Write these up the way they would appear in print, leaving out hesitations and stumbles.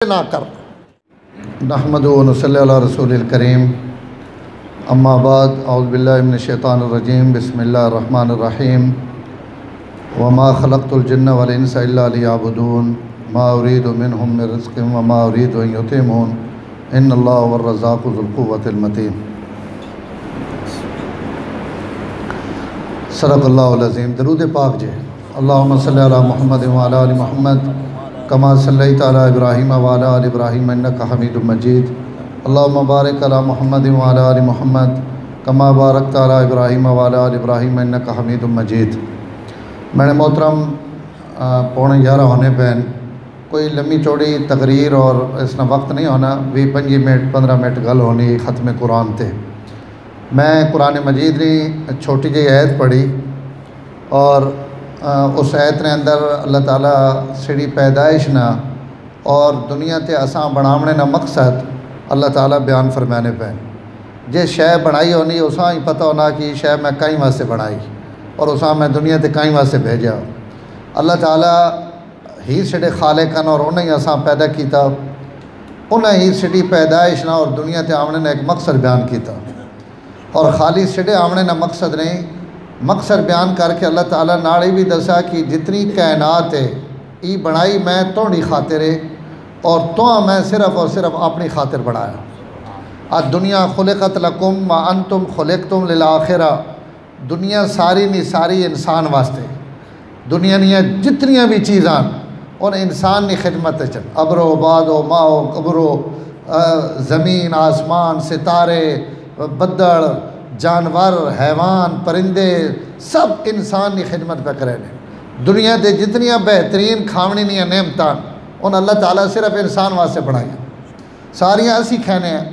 نہ کر۔ نحمدہ و نصلی علی رسول الکریم، اما بعد، اعوذ باللہ من الشیطان الرجیم، بسم اللہ الرحمن الرحیم۔ وما خلقت الجن والانس الا لیعبدون ما ارید منہم من رزق وما ارید ان یطعمون ان اللہ هو الرزاق ذو القوۃ المتین۔ صدق اللہ العظیم۔ درود پاک جے۔ اللہم صلی علی محمد وعلی آل محمد کما صلیت علی ابراہیم وعلی آل ابراہیم انک حمید مجید۔ اللہم بارک علی محمد وعلی آل محمد کما بارکت علی ابراہیم وعلی آل ابراہیم انک حمید مجید۔ میرے محترم، 11:15 ہونے پہن کوئی لمبی چوڑی تقریر اور اس نے وقت نہیں ہونا، 20-25 منٹ 15 منٹ گل ہونی ختم قرآن تے۔ میں قرآن مجید نے چھوٹی جی آیت پڑھی اور اس آیت نے اندر اللہ تعالیٰ سڑی پیدائش نہ اور دنیا تے اساں بناونے نہ مقصد اللہ تعالیٰ بیان فرمانے پہ جے شے بنائی ہونی اساں ہی پتہ ہونا کہ شے میں کہیں واسطے بنائی اور اساں میں دنیا تے کہیں واسطے بھیجا۔ اللہ تعالیٰ ہی سڑے خالقن اور انہیں ہی اساں پیدا کیتا، انہیں ہی سڑی پیدائش نہ اور دنیا تے آمنے نے ایک مقصد بیان کیتا، اور خالی سڑے آمنے نہ مقصد نہیں، مقصد بیان کر کے اللہ تعالیٰ ناڑی بھی دسا کہ جتنی کائنات ہے ای بنائی میں توڑی خاطر ہے اور تو میں صرف اور صرف اپنی خاطر بنایا۔ دنیا خلقت لکم وانتم خلقتم للآخرہ، دنیا ساری نہیں ساری انسان واسطے، دنیا نہیں جتنیاں بھی چیزاں ان انسان کی خدمت چن، ابرو بادو ماؤ قبرو، زمین آسمان ستارے بدڑ جانور حیوان پرندے سب انسان کی خدمت پہ کرے نے۔ دنیا دے جتنیاں بہترین کھاونی نہیں نعمتاں ان اللہ تعالیٰ صرف انسان واسطے بنائی، ساریاں اسی کھانے ہیں۔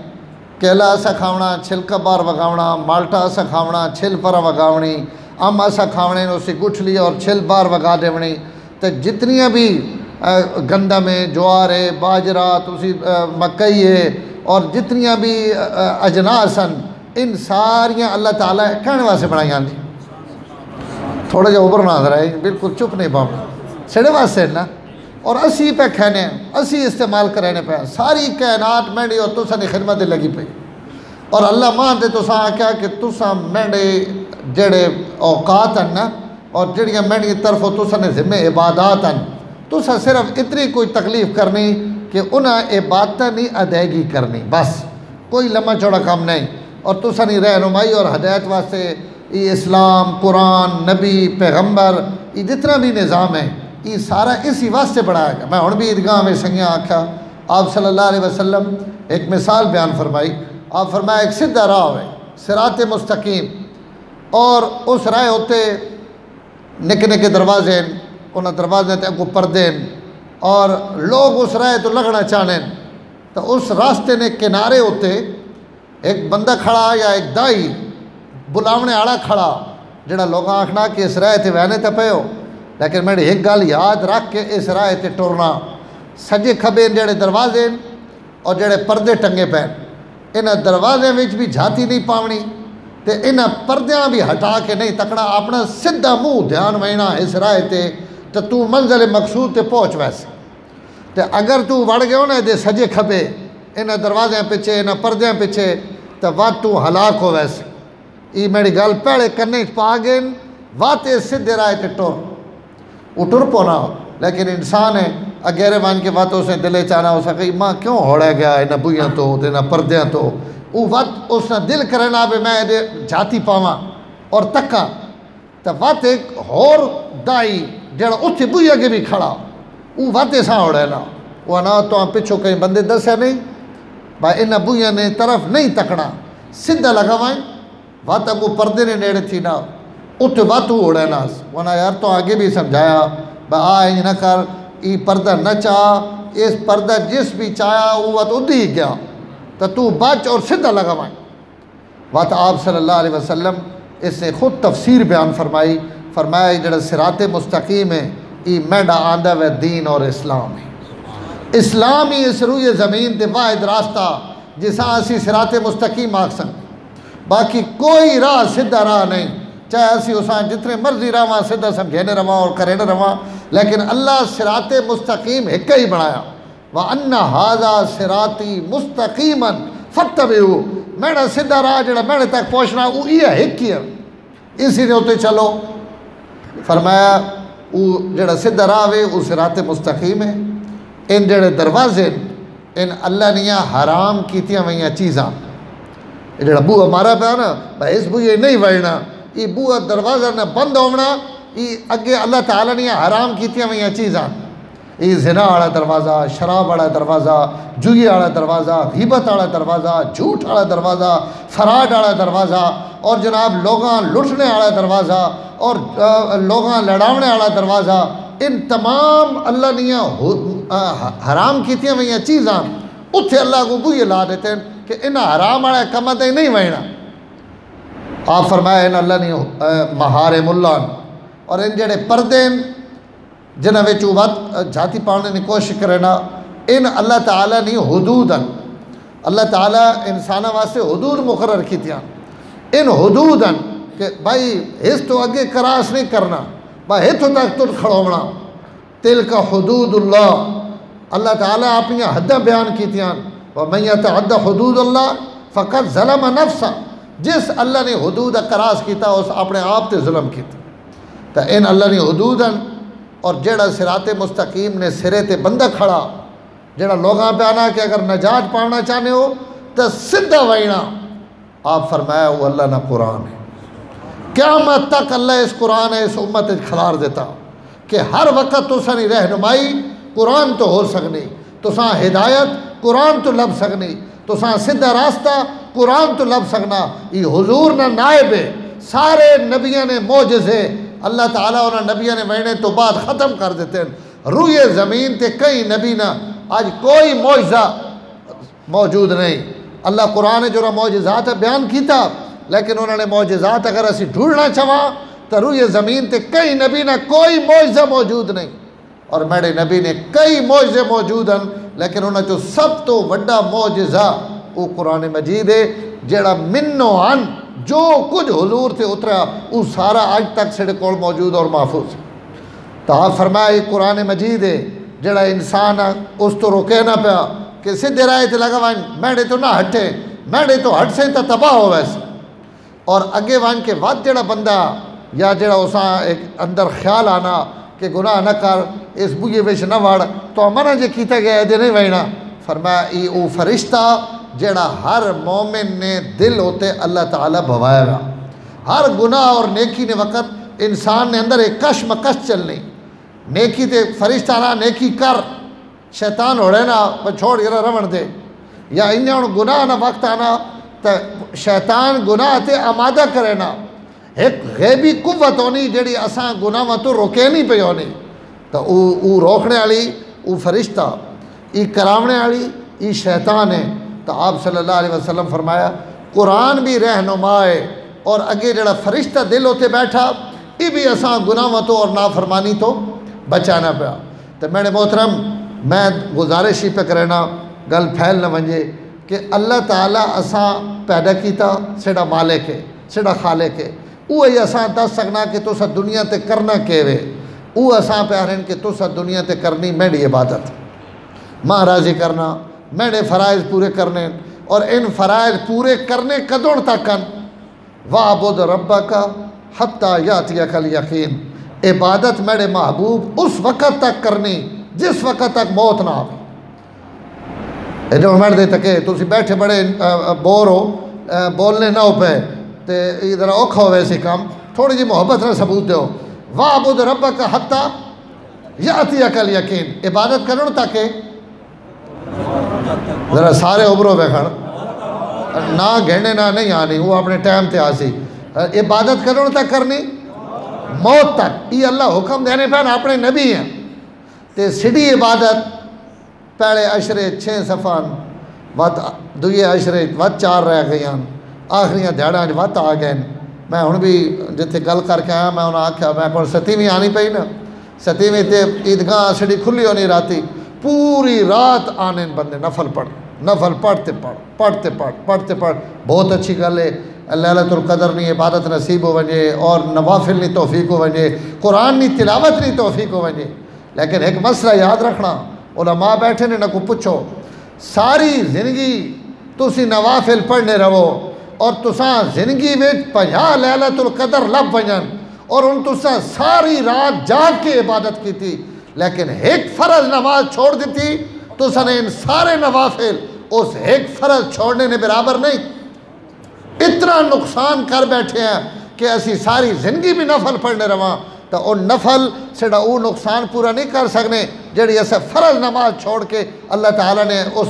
کیلا اسا کھاونا چھلکا بار وگاونا، مالٹا اسا کھاونا چھل پر وگاونی، ام اسا کھاونے اسی گٹھلی اور چھل بار وگا دیونی۔ تو جتنیاں بھی گندم ہے، جوار ہے، باجرہ تسی مکئی ہے اور جتنیاں بھی اجناس ہیں ان ساریاں اللہ تعالیٰ کہنے واسطے بنائی آندی۔ تھوڑا جا اوپر نہ رہے، بالکل چپ نہیں پاؤں سڑے واسطے نا، اور اسی پہ کھانے اسی استعمال کرنے پہ ساری کائنات میڈی اور تساں دی خدمت لگی پئی، اور اللہ مان دے تساں آکھیا کہ تساں میڈے جڑے اوقات ہیں نا اور جڑیاں میڈی طرف تساں نے ذمہ عبادات ہیں، تساں صرف اتنی کوئی تکلیف کرنی کہ انہیں عبادتیں نہیں ادائیگی کرنی، بس کوئی لمحہ چوڑا کام نہیں، اور تسانی رہنمائی اور ہدایت واسطے یہ اسلام قرآن نبی پیغمبر یہ جتنا بھی نظام ہے یہ سارا اسی واسطے بڑھایا گیا۔ میں ہن بھی عیدگاہ میں سنگیاں آکھا، آپ صلی اللہ علیہ وسلم ایک مثال بیان فرمائی، آپ فرمایا ایک سدھا راہ ہے صراط مستقیم، اور اس راہ ہوتے نکے نکے دروازے انہاں دروازے تے اگو پردے اور لوگ اس راہ تو لگنا چاہنے، تو اس راستے نے کنارے ہوتے ایک بندہ کھڑا یا ایک دائی بلاونے آڑا کھڑا جڑا لوگ آکھنا کہ اس راہ تے وینے تے پہ ہو، لیکن میری ایک گل یاد رکھ کے اس راہ تے ٹرنا، سجے کھبے جڑے دروازے اور جڑے پردے ٹنگے پہ انہاں دروازے وچ بھی جھاتی نہیں پاونی تے انہاں پردیاں بھی ہٹا کے نہیں تکنا، اپنا سدھا منہ دھیان وینا اس راہ تے تو منزل مقصود تے پہنچ ویسے۔ تے اگر تو وڑ گئے ہو نا دے سجے کھبے انہاں دروازے پیچھے انہاں پردیاں پیچھے تو وات تو ہلاک ہو ویسے۔ یہ میری گل پہلے کرنے پا گئے واتے سدھے رائے تے ٹور وہ ٹر پونا، لیکن انسان ہے اگیرے مان کے واتوں سے دلے چانا ہو سکے ماں کیوں ہوڑے گیا انہاں بویاں تو انہاں پردیاں تو وہ وات اس نے دل کرنا بھی میں جاتی پاواں اور تکاں، تو وات ایک ہور دائی جڑا اتھے بویا کے بھی کھڑا وہ واتے ساں ہوڑے نا، وہ نہ تو پچھو کہیں بندے دسے نہیں بھائی انہاں بویاں نے طرف نہیں تکنا، سدھا لگا وائیں وات اگو پردے نے نیڑے تھی نا اتھے واتو اڑے نا، وہاں یار تو آگے بھی سمجھایا بھائی آئیں نہ کر ای پردہ نہ چاہ، اس پردہ جس بھی چاہیا وہ وات ادھی ہی گیا تو بچ اور سدھا لگا وائیں۔ وات آپ صلی اللہ علیہ وسلم اس سے خود تفسیر بیان فرمائی، فرمایا جڑا صراط مستقیم ہے ای میڈا آندہ و دین اور اسلام ہے، اسلام ہی اس روئے زمین دے واحد راستہ جساں اسی صراط مستقیم آکھ سکتے، باقی کوئی راہ سدھا راہ نہیں، چاہے اسی اساں جتنے مرضی رہاں سدھا سمجھینے رہاں اور کرینے رہاں، لیکن اللہ صراط مستقیم ایک ہی بنایا، وَأَنَّ هَذَا صِرَاطِي مُسْتَقِيمًا فَاتَّبِعُوهُ میرا سیدھا راہ جڑا میرے تک پہنچنا وہ یہ ایک ہی ہے، اسی نے ہوتے چلو۔ فرمایا وہ جڑا سیدھا راہ ہے وہ صراط مستقیم ہے۔ ان جڑے دروازے ان اللہ نے حرام کیتیاں ہوئیاں چیزاں، یہ جڑا بوہ مارا پیا نا بھائی اس بوئے نہیں وڑنا، یہ بوہ دروازہ نہ بند ہونا، یہ اگے اللہ تعالیٰ نے حرام کیتیاں ہوئیاں چیزاں، یہ زنا والا دروازہ، شراب والا دروازہ، جوئی والا دروازہ، غیبت والا دروازہ، جھوٹ والا دروازہ، فراڈ والا دروازہ، اور جناب لوگاں لٹنے والا دروازہ، اور لوگاں لڑاونے والا دروازہ، ان تمام اللہ نے حرام کیتیاں ہوئیاں چیزاں اتھے اللہ کو بوئے لا دیتے ہیں کہ انہاں حرام والا کمت نہیں وہنا۔ آپ فرمایا ان اللہ نے محارم اللہ اور ان جڑے پردے جنہاں وچوں وقت جھاتی پانے کی کوشش کرنا، ان اللہ تعالیٰ نے حدود، اللہ تعالیٰ انسانہ واسطے حدود مقرر کیتیاں، ان حدود کہ بھائی اس تو اگے کراس نہیں کرنا، بھائی ہتھوں تک تر کھڑونا، تلک حدود اللہ، اللہ تعالیٰ اپنی حدیں بیان کیتیاں، وَمَن يَتَعَدَّ حُدُودَ اللَّهِ فَقَدْ ظَلَمَ نَفْسَهُ، جس اللہ نے حدود کراس کیتا اس اپنے آپ تے ظلم کیتا۔ تو ان اللہ نے حدود اور جڑا صراط مستقیم نے سرے تے بندہ کھڑا، جڑا لوگاں پہ آنا کہ اگر نجات پانا چاہنے ہو تو سدھا وائنا، آپ فرمایا وہ اللہ نہ قرآن ہے، قیامت تک اللہ اس قرآن ہے اس امت کھلار دیتا کہ ہر وقت تو سانی رہنمائی قرآن تو ہو سکنی، تو ساں ہدایت قرآن تو لب سکنی، تو ساں سدھا راستہ قرآن تو لب سکنا۔ یہ حضور نہ نائب ہے، سارے نبیوں نے معجزے اللہ تعالیٰ انہاں نبیوں نے مہینے تو بعد ختم کر دیتے ہیں، روئے زمین تے کئی نبی نہ آج کوئی معجزہ موجود نہیں۔ اللہ قرآن جو معجزات بیان کیتا، لیکن انہوں نے معجزات اگر اسی ڈھونڈنا چاہاں تو روئے زمین تے کئی نبی نہ کوئی معجزہ موجود نہیں، اور میرے نبی نے کئی معجزے موجود ہیں، لیکن انہوں جو سب تو بڑا معجزہ وہ قرآن مجید ہے، جڑا منو عن جو کچھ حضور سے اترا وہ سارا آج تک سڑے کول موجود اور محفوظ ہے۔ تو آپ فرمایا یہ قرآن مجید ہے جڑا انسان اس تو روکے نہ پیا کہ سدھے رائے تے لگا وان میڈے تو نہ ہٹے، میڈے تو ہٹ سے تو تباہ ہو ویسے، اور اگے وان کے بعد جڑا بندہ یا جڑا اساں ایک اندر خیال آنا کہ گناہ نہ کر اس بوئے وچ نہ وڑ تو منع جے کیتا گیا دے نہیں وینا، فرمایا ای او فرشتہ جڑا ہر مومن نے دل ہوتے اللہ تعالیٰ بھوایا گا، ہر گناہ اور نیکی نے وقت انسان نے اندر ایک کشمکش چلنی، نیکی تے فرشتہ نہ نیکی کر، شیطان ہوڑے نا چھوڑ گرا رمن دے، یا انہیں گناہ نہ وقت آنا تو شیطان گناہ تے آمادہ کرے نا، ایک غیبی قوت ہونی جڑی اساں گناہ تو روکے نہیں پہ ہونی، تو او روکنے والی او فرشتہ، ای کراونے والی ای شیطان ہے۔ تو آپ صلی اللہ علیہ وسلم فرمایا قرآن بھی رہنما ہے، اور اگے جڑا فرشتہ دل ہوتے بیٹھا یہ بھی اساں گناہ تو اور نافرمانی تو بچانا پیا۔ تو میرے محترم میں گزارش ہی پہ کرنا گل پھیل نہ ونجے کہ اللہ تعالیٰ اساں پیدا کیتا سیڑا مالک ہے، سیڑا خالق ہے، وہی اساں دس سکنا کہ تو سا دنیا تے کرنا کیوے، وہ اساں پہ آرہن کہ تو سا دنیا تے کرنی میری عبادت، ماں راضی کرنا، میرے فرائض پورے کرنے، اور ان فرائض پورے کرنے کدوں تک وَعْبُدْ رَبَّكَ حَتَّى يَأْتِيَكَ الْيَقِينُ، عبادت میرے محبوب اس وقت تک کرنی جس وقت تک موت نہ آئے۔ جو عمر دے تکے تو بیٹھے بڑے بور ہو بولنے نہ ہو پے تو ادھر اوکھا ہو ویسے کام تھوڑی جی محبت نہ ثبوت دیو، وَعْبُدْ رَبَّكَ حَتَّى يَأْتِيَكَ الْيَقِينُ، عبادت کرنو تاکہ ذرا سارے ابرو بیکھڑ نہ گھنڈے نہ نہیں آنی، وہ اپنے ٹائم تے آسی، عبادت کرنو تک کرنی موت تک، یہ اللہ حکم دینے پہ اپنے نبی ہیں تے سڑی عبادت پہلے عشرے 6 صفان وقت دوئے عشرے وقت 4 رہ گئیں، آخریاں دیڑاں وقت آ گئے۔ میں ہن بھی جتے گل کر کے آیا میں انہوں نے آکھیا میں کون 7ویں آنی پئی نا، 7ویں تے عیدگاہ سڑی کھلی ہونی راتی، پوری رات آنے بندے نفل پڑھتے پڑھ، بہت اچھی گل ہے، لیلۃ القدر نہیں عبادت نصیب ہو ونجے اور نوافل نہیں توفیق ہو ونجے، قرآن نہیں تلاوت نہیں توفیق ہو ونجے، لیکن ایک مسئلہ یاد رکھنا، علماء بیٹھے نے نہ کو پوچھو ساری زندگی تسی نوافل پڑھنے رہو اور تساں زندگی میں 50 لیلۃ القدر لب ونجن اور ان تساں ساری رات جاگ کے عبادت کی تھی لیکن ایک فرض نماز چھوڑ دیتی تساں نے ان سارے نوافل اس ایک فرض چھوڑنے نے برابر نہیں. اتنا نقصان کر بیٹھے ہیں کہ اسی ساری زندگی بھی نفل پڑھنے رہاں تو ان نفل سڑا وہ نقصان پورا نہیں کر سکنے جڑی اسے فرض نماز چھوڑ کے اللہ تعالیٰ نے اس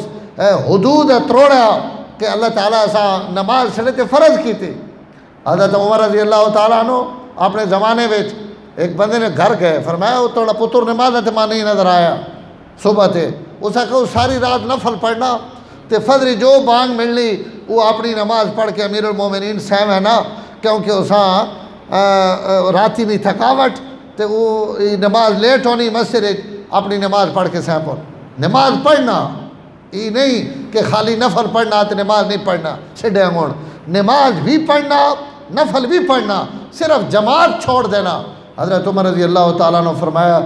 حدود تروڑا کہ اللہ تعالیٰ ایسا نماز سڑے تے فرض کی تھی. حضرت عمر رضی اللہ تعالیٰ عنہ اپنے زمانے میں ایک بندے نے گھر گئے فرمایا وہ توڑا پتر نماز تے ماں نہیں نظر آیا صبح تے اسا کہو ساری رات نفل پڑھنا تے فجر جو بانگ ملنی وہ اپنی نماز پڑھ کے امیر المومنین سہم ہے نا کیونکہ اساں راتی نہیں تھکاوٹ تے وہ نماز لیٹ ہونی مسجد اپنی نماز پڑھ کے سہم پڑھ. نماز پڑھنا یہ نہیں کہ خالی نفل پڑھنا تو نماز نہیں پڑھنا چھڑے انگوڑ نماز بھی پڑھنا نفل بھی پڑھنا صرف جماعت چھوڑ دینا. حضرت عمر رضی اللہ تعالیٰ نے فرمایا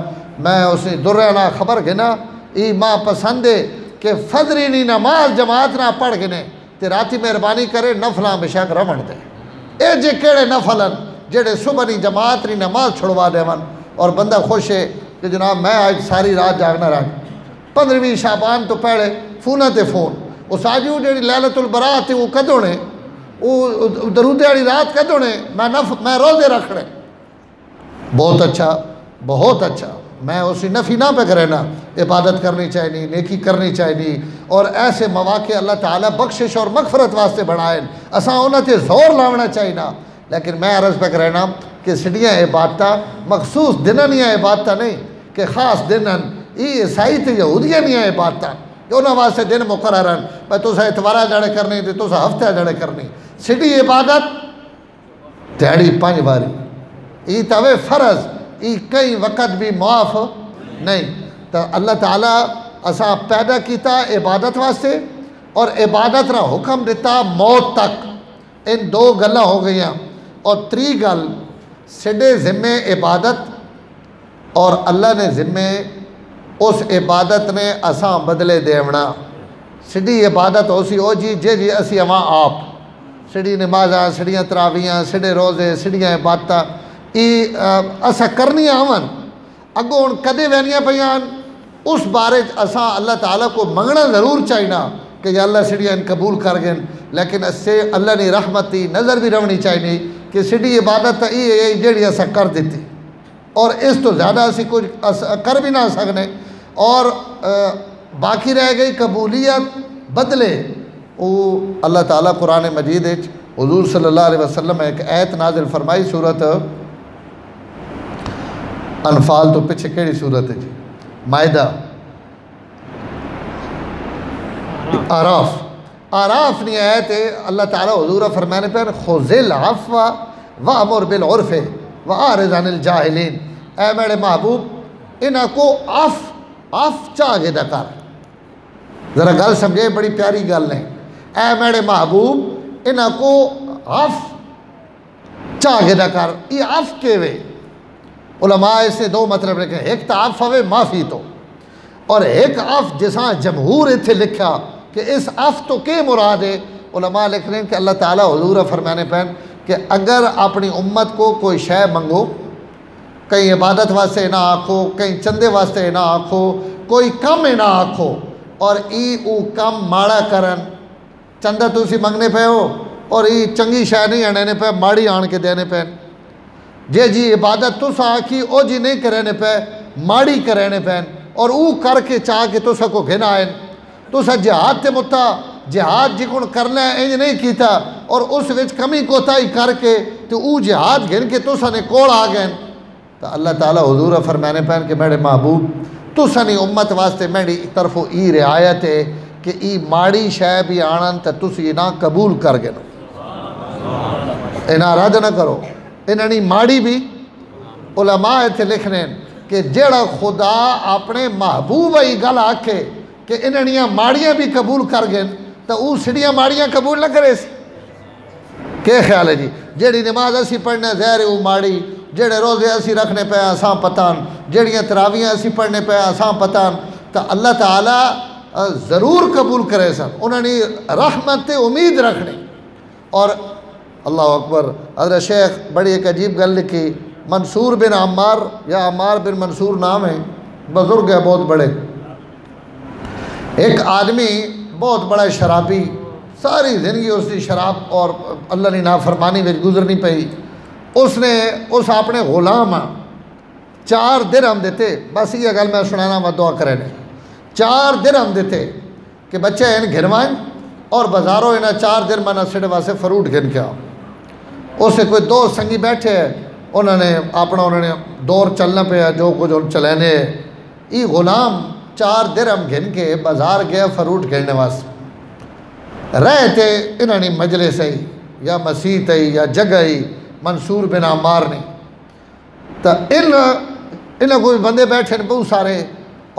میں اسی درنا خبر گنا ای ماں پسند ہے کہ فجری نی نماز جماعت نہ پڑھ گنے تے راتی مہربانی کرے نفلاں بشک رمن دے. اے جے کیڑے نفلن جڑے صبح نی جماعت نی نماز چھڑوا دیون اور بندہ خوش ہے کہ جناب میں آج ساری رات جاگنا رہا 15ویں شعبان تو پہلے فون تے فون اس آجو جڑی لیلۃ البراۃ وہ کدونے وہ درود والی رات کدونے میں روزے رکھنے بہت اچھا بہت اچھا میں اسی نفی نہ پہ کرنا عبادت کرنی چاہیے نیکی کرنی چاہیے اور ایسے مواقع اللہ تعالیٰ بخشش اور مغفرت واسطے بنائیں اساں انہاں تے زور لاونا چاہیے لیکن میں عرض پہ کرنا کہ سڑیاں عبادتاں مخصوص دنن یا عبادتاں نہیں کہ خاص دنن یہ عیسائی تے یہودیاں نہیں عبادتاں کہ انہاں واسطے دن مقررن میں تسا اتوارہ جڑے کرنی تے تسا ہفتہ جڑے کرنی سڑی عبادت دیہڑی 5 باری یہ توے فرض یہ کئی وقت بھی معاف نہیں تو اللہ تعالیٰ اساں پیدا کیتا عبادت واسطے اور عبادت را حکم دیتا موت تک ان 2 گلاں ہو گئیاں اور 3 گل سڈے ذمے عبادت اور اللہ نے ذمے اس عبادت نے اساں بدلے دیونا سڈی عبادت ہو سی او جی اسی اواں آپ سڈی نمازاں سڈیاں تراویاں سڈے روزے سڈیاں عبادتاں اسا کرنیاں آون اگوں کدے وینیاں پیان اس بارے اساں اللہ تعالیٰ کو منگنا ضرور چاہیے کہ یا اللہ سڑیاں ان قبول کر گئے لیکن اس سے اللہ نے رحمتی نظر بھی رونی چاہیے کہ سڑی عبادت یہ جڑی اسا کر دیتی اور اس تو زیادہ اسی کچھ کر بھی نہ سکنے اور باقی رہ گئی قبولیت بدلے وہ اللہ تعالیٰ قرآن مجید حضور صلی اللہ علیہ وسلم ایک آیت نازل فرمائی سورت انفال تو پیچھے کیڑی صورت ہے جی مائدہ آراف نہیں آیت ہے اللہ تعالیٰ حضور فرمانے پر خذ العفو وامر بالعرف واعرض عن الجاہلین اے میرے محبوب انہاں کو عف چاہے دا کر ذرا گل سمجھے بڑی پیاری گل نہیں اے میرے محبوب انہاں کو عف چاہے دا کر یہ عف کے وے علماء اس سے 2 مطلب رکھیں ایک تو عف ہوئے معافی تو اور ایک عف جساں جمہور اتھے لکھا کہ اس عف تو کے مراد ہے علماء لکھ رہے ہیں کہ اللہ تعالیٰ حضور فرمانے پہن کہ اگر اپنی امت کو کوئی شے منگو کہیں عبادت واسطے نہ آکھو کہیں چندے واسطے نہ آکھو کوئی کم نہ آکھو اور او کم ماڑا کرن چندہ تو اسی منگنے پہ ہو اور چنگی شے نہیں آنے پہ ماڑی آن کے دینے پہ جی عبادت تو سا آکھی او جی نہیں کرینے پہ ماڑی کرینے پہ اور او کر کے چاہ کے تو سا کو گھن آئیں تو سا جہاد تے متا جہاد جی کن کرنا ہے انج نہیں کیتا اور اس وچ کمی کوتاہی کر کے تو او جہاد گھن کے تو سا نے کوڑ آ گئے تو اللہ تعالیٰ حضور فرمانے پہن کہ میرے محبوب تو سا نے امت واسطے میری طرف ای رعایت ہے کہ ای ماڑی شے بھی آنن تو تسی نہ قبول کر گئے انہاں رد نہ کرو انہاں ماڑی بھی علماء اتھے لکھنے کہ جڑا خدا اپنے محبوب ای گل آکھے کہ انہاں ماڑیاں بھی قبول کر گئے تو او سڑیاں ماڑیاں قبول نہ کرے سی کیا خیال ہے جی جیڑی نماز اسی پڑھنے زہر او ماڑی جڑے روزے اسی رکھنے پہ آساں پتان جڑیاں تراویاں اسی پڑھنے پہ آساں پتان تو اللہ تعالیٰ ضرور قبول کرے سن. انہوں نے رحمت تے امید رکھنی. اور اللہ اکبر، حضرت شیخ بڑی ایک عجیب گل لکھی. منصور بن عمار یا عمار بن منصور نام ہے، بزرگ ہے بہت بڑے. ایک آدمی بہت بڑا شرابی، ساری زندگی اس کی شراب اور اللہ نے نافرمانی میں گزرنی پئی. اس نے اس اپنے غلام 4 درہم دیتے. بس یہ گل میں سنانا و دعا کرے نے. 4 درہم دیتے کہ بچے ان گھنوائیں اور بازاروں انہیں 4 درہم نہ سڑے واسے فروٹ گھن کے آؤ. اس سے کوئی 2 سنگی بیٹھے ہیں، انہوں نے دور چلنا پیا جو کچھ چلینے. یہ غلام 4 درہم گھن کے بازار گیا فروٹ گھننے واسے. رہے تھے انہوں نے مجلس ہی یا مسیت ہی یا جگہ ہی منصور بن عمار نے. تو انہیں کوئی بندے بیٹھے ہیں بہت سارے،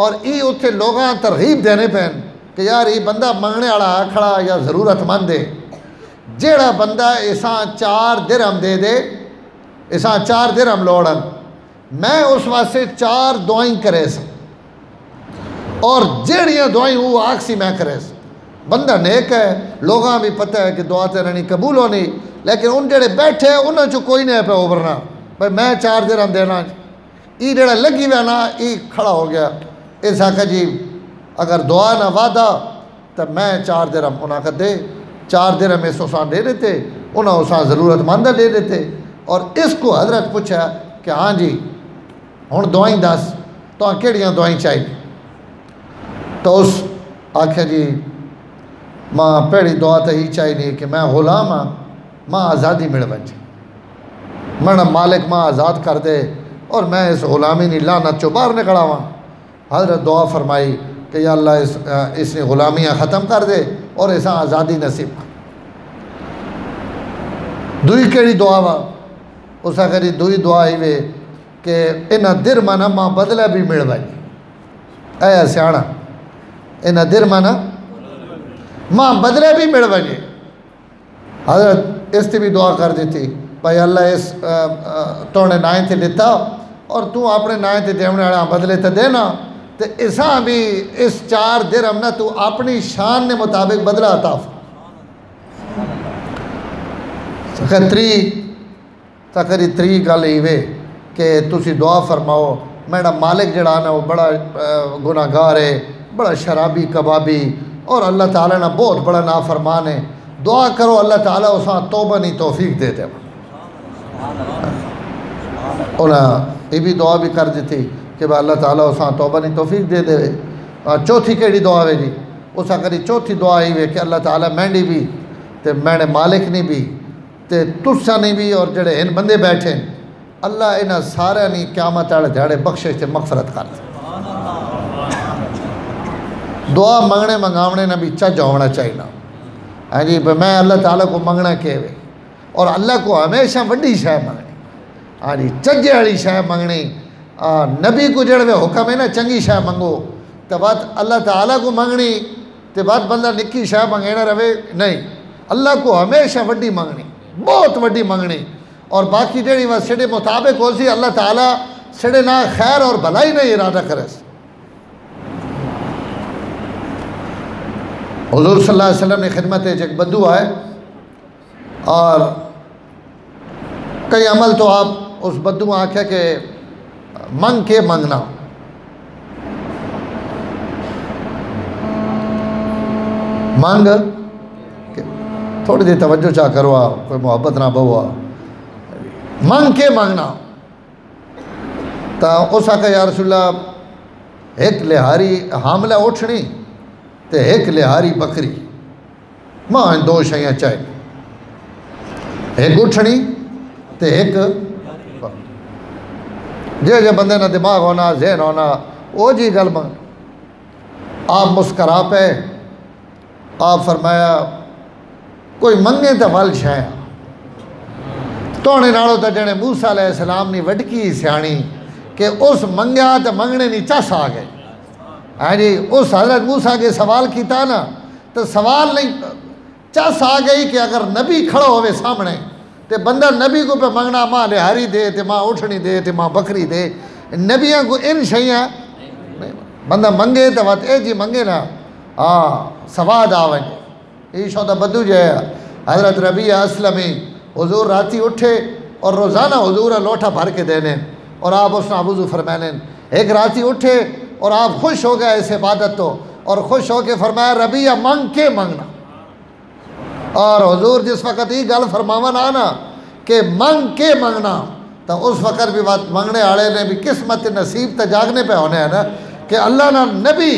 اور یہ اتنے لوگاں ترغیب دینے پہن کہ یار یہ بندہ منگنے والا کھڑا یا ضرورت مند ہے، جیڑا بندہ اساں 4 درہم دے دے، اساں 4 درہم لوڑن، میں اس واسطے 4 دعائیں کرے سا، اور جیڑیاں دعائیں وہ آکسی میں کرے سا. بندہ نیک ہے، لوگاں بھی پتہ ہے کہ دعا تے نہیں قبول ہونی، لیکن ان جڑے بیٹھے انہاں چو کوئی نہیں پہ ابھرنا بھائی میں 4 درہم دینا. یہ جڑا لگی ہوا نا یہ کھڑا ہو گیا. اس آکھا جی اگر دعا نہ وعدہ تو میں 4 درہم انہاں کا دے. 4 درہم اس اساں دے دیتے، انہاں اساں ضرورت مند دے دیتے. اور اس کو حضرت پوچھا کہ ہاں جی ہن دعائیں دس تو کیڑیاں دعائیں چاہیے. تو اس آکھا جی ماں پہلی دعا تو ہی چاہیے کہ میں غلام ہاں، ماں آزادی مل بچے، میں مالک ماں آزاد کر دے اور میں اس غلامی نہیں لعنت چو باہر نکلا ہوا. حضرت دعا فرمائی کہ یا اللہ اس نے غلامیاں ختم کر دے اور اساں آزادی نصیب. دوئی کیڑی دعا وا؟ اس آخری دوئی دعا ہی وے کہ انہاں درہماں ماں بدلہ بھی مل بھائی. اے سیاڑا انہاں درہماں ماں بدلے بھی مل بھائی. حضرت اس تی بھی دعا کر دیتی بھائی اللہ اس تو نے نائیں تے دیتا اور تو اپنے نائیں تے دیونے والا بدلے تے دینا، تو اساں بھی اس 4 درہم نہ تو اپنی شان نے مطابق بدلہ عطا تقری 3 گل ہی وے کہ تسی دعا فرماؤ میرا مالک جڑا نا وہ بڑا گناہگار ہے، بڑا شرابی کبابی اور اللہ تعالیٰ نے بہت بڑا نافرمان ہے. دعا کرو اللہ تعالیٰ اساں توبہ نہیں توفیق دے دے. انہاں یہ بھی دعا بھی کر دیتی کہ اللہ تعالیٰ اساں توبہ نہیں توفیق دے دے. 4تھی کیڑی دعا وے جی؟ اساں کری 4تھی دعا ہی وے کہ اللہ تعالیٰ مینڈی بھی تے مینے مالک نہیں بھی تے تسا نہیں بھی اور جڑے ان بندے بیٹھے اللہ انہاں سارے نہیں قیامت والے دیہڑے بخشش تے مغفرت کر دے. دعا منگنے منگاونے نہ بھی چج ہونا چاہیے نا. ہاں جی میں اللہ تعالیٰ کو منگنا کہ وے اور اللہ کو ہمیشہ وڈی شے منگنی. ہاں جی چجے والی شے منگنی. نبی کو جڑے حکم ہے نا چنگی شے منگو، تو بات اللہ تعالیٰ کو منگنی تو بات بندہ نکی شے منگینا رہے نہیں. اللہ کو ہمیشہ وڈی منگنی، بہت وڈی منگنی. اور باقی جڑی وہ سڑے مطابق ہو سی اللہ تعالیٰ سڑے نہ خیر اور بھلائی نہیں ارادہ کرے. حضور صلی اللہ علیہ وسلم نے خدمت ایک بدو آئے اور کئی عمل تو آپ اس بدو آنکھیں کہ منگ کے منگنا. مانگ تھوڑی دیر توجہ چاہ کرو، کوئی محبت نہ بہوا. منگ کے مانگنا. تو اس آکھا یا رسول اللہ ایک لہاری حاملہ اٹھنی تے ایک لہاری بکری، ماں 2 شیاں چاہیے، ایک اٹھنی تے ایک. جے بندے نہ دماغ ہونا ذہن ہونا وہ جی گل منگ. آپ مسکرا پہ آپ فرمایا کوئی منگے تو ول شایا تونے نالوں تو جنے موسیٰ علیہ السلام نے وڈکی سیانی کہ اس منگیا تو منگنے نہیں چس آ گئے. ہاں جی اس حضرت موسیٰ کے سوال کیتا نا تو سوال نہیں چس آ گئی کہ اگر نبی کھڑا ہوئے سامنے تو بندہ نبی کو پہ منگنا ماں لہاری دے تے ماں اٹھنی دے تے ماں بکری دے. نبیاں کو ان شیاں بندہ منگے تو وقت اے جی منگے نا سواد آ ونجے یہ شودا بدو جو ہے حضرت ربیعہ اسلمی حضور راتی اٹھے اور روزانہ حضور لوٹا بھر کے دینے اور آپ اس نے وضو فرمائیں ایک راتی اٹھے اور آپ خوش ہو گئے اس عبادت تو اور خوش ہو کے فرمایا ربیعہ منگ کے منگنا اور حضور جس وقت یہ گل فرماون آنا کہ منگ کے منگنا تو اس وقت بھی بات منگنے آڑے نے بھی قسمت نصیب تے جاگنے پہ ہونے ہیں نا کہ اللہ نہ نبی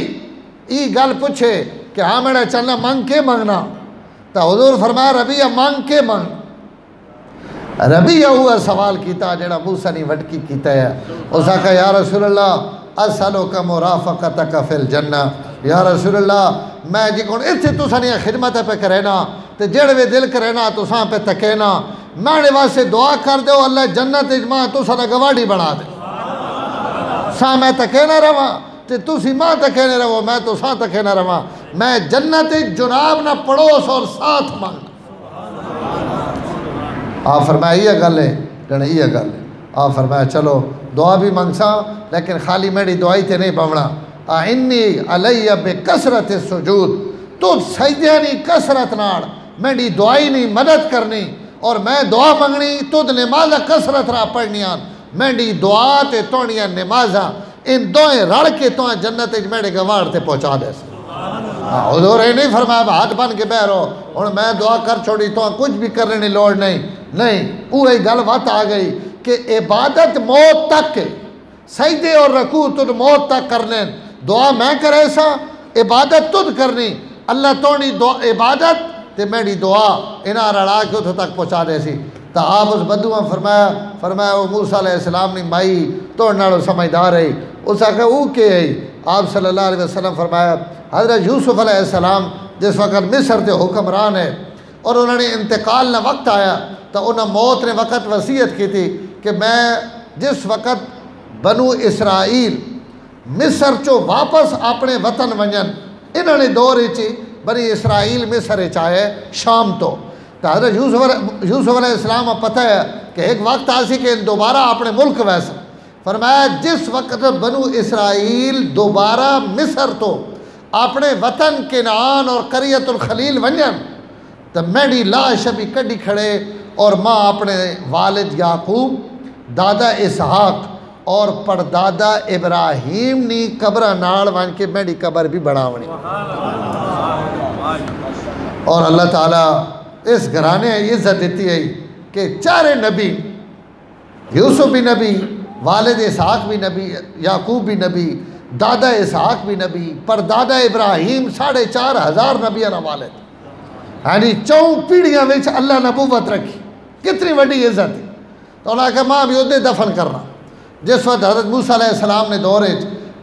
یہ گل پوچھے کہ ہاں میرا چلنا منگ کے منگنا تو حضور فرمایا ربیعہ منگ کے منگ ربیعہ ہوا سوال کیتا جڑا موسیٰ نے وٹکی کیتا ہے اس نے کہا یا رسول اللہ اسألک مرافقتک فی الجنہ یا رسول اللہ میں جی کون اتھے تو سانیاں خدمت پہ کرینا تے جڑوے دل کرینا تو ساں پہ تکینا میں واسے دعا کر دے اللہ جنت اجماع تو سارا گواڑی بنا دے ساں میں تکینا رہا تے تو سی ماں تکینے رہو میں تو ساں تکینا رہا میں جنت جناب نہ پڑوس اور ساتھ مانگ آپ فرمایا یہ گل ہے کہنا یہ گل ہے آپ فرمایا چلو دعا بھی منگسا لیکن خالی میری دعائی تے نہیں پونا اعنی علی بکثرت السجود تو سجدیانی کثرت ناڑ میری دعائی نہیں مدد کرنی اور میں دعا منگنی تو نمازہ کثرت نہ پڑھنیاں میری دعا تے توڑیاں نمازہ ان دوئیں رڑ کے تو جنت میرے گوار تے پہنچا دے سے حضور یہ نہیں فرمایا ہاتھ بن کے بہ رہو اور میں دعا کر چھوڑی تو کچھ بھی کرنے نہیں لوڑ نہیں وہی گل بات آ گئی کہ عبادت موت تک سجدے اور رکوع تد موت تک کرنے دعا میں کرے سا عبادت تد کرنی اللہ توڑی عبادت تے میری دعا انہاں رڑا کے اتھو تک پہنچا دے سی تو آپ اس بدو میں فرمایا وہ موسیٰ علیہ السلام نے مائی توڑنا سمجھدار ہے اس نے کہا وہ کہ ہے آپ صلی اللہ علیہ وسلم فرمایا حضرت یوسف علیہ السلام جس وقت مصر کے حکمران ہے اور انہوں نے انتقال نہ وقت آیا تو انہوں موت نے وقت وصیت کی تھی کہ میں جس وقت بنو اسرائیل مصر چو واپس اپنے وطن ونجن انہوں نے دور چی بنی اسرائیل مصر چاہے شام تو حضرت یوسف علیہ السلام پتہ ہے کہ ایک وقت آسی کہ دوبارہ اپنے ملک ویسا فرمایا جس وقت بنو اسرائیل دوبارہ مصر تو اپنے وطن کنعان اور قریۃ الخلیل ونجن تو میری لاش ابھی کڈی کھڑے اور ماں اپنے والد یعقوب دادا اسحاق اور پردادا ابراہیم نی قبرہ ناڑ وان کے میری قبر بھی بڑھاونی اور اللہ تعالیٰ اس گھرانے عزت دیتی ہے کہ چارے نبی یوسف بھی نبی والد اسحاق بھی نبی یعقوب بھی نبی دادا اسحاق بھی نبی پردادا ابراہیم 4,500 نبیاں والد یعنی 4 پیڑھیاں وچ اللہ نبوت رکھی کتنی وڈی عزت ہے تو انہوں نے کہا ماں بھی ادھے دفن کرنا جس وقت حضرت موسیٰ علیہ السلام نے دورے